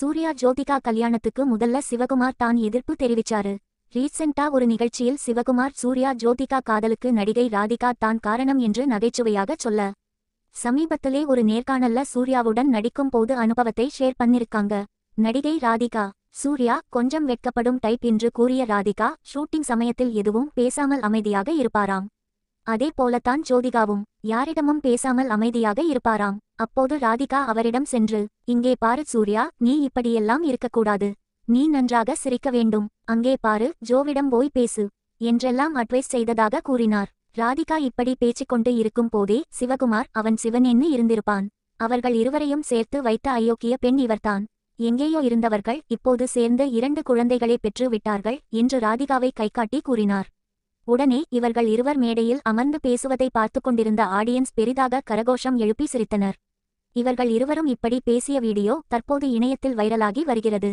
சூர்யா ஜோதிகா கல்யாணத்துக்கு முதல்ல சிவகுமார் தான் எதிர்ப்பு தெரிவிச்சாரு. ரீசெண்டா ஒரு நிகழ்ச்சியில் சிவகுமார் சூர்யா ஜோதிகா காதலுக்கு நடிகை ராதிகா தான் காரணம் என்று நகைச்சுவையாக சொல்ல, சமீபத்திலே ஒரு நேர்காணல்ல சூர்யாவுடன் நடிக்கும் போது அனுபவத்தை ஷேர் பண்ணிருக்காங்க. நடிகை ராதிகா, சூர்யா கொஞ்சம் வெட்கப்படும் டைப் என்று கூறிய ராதிகா, ஷூட்டிங் சமயத்தில் எதுவும் பேசாமல் அமைதியாக இருப்பாராம். அதே போலத்தான் ஜோதிகாவும் யாரிடமும் பேசாமல் அமைதியாக இருப்பாராம். அப்போது ராதிகா அவரிடம் சென்று, இங்கே பாரு சூர்யா, நீ இப்படியெல்லாம் இருக்கக்கூடாது, நீ நன்றாக சிரிக்க வேண்டும், அங்கே பாரு ஜோவிடம் போய் பேசு என்றெல்லாம் அட்வைஸ் செய்ததாக கூறினார். ராதிகா இப்படி பேசிக்கொண்டு இருக்கும் போதே சிவகுமார், அவன் சிவனென்னு இருந்திருப்பான், அவர்கள் இருவரையும் சேர்த்து வைத்த அயோக்கிய பெண் இவர்தான், எங்கேயோ இருந்தவர்கள் இப்போது சேர்ந்து 2 குழந்தைகளை பெற்று விட்டார்கள் என்று ராதிகாவை கைகாட்டி கூறினார். உடனே இவர்கள் இருவர் மேடையில் அமர்ந்து பேசுவதை பார்த்து கொண்டிருந்த ஆடியன்ஸ் பெரிதாக கரகோஷம் எழுப்பி சிரித்தனர். இவர்கள் இருவரும் இப்படி பேசிய வீடியோ தற்போது இணையத்தில் வைரலாகி வருகிறது.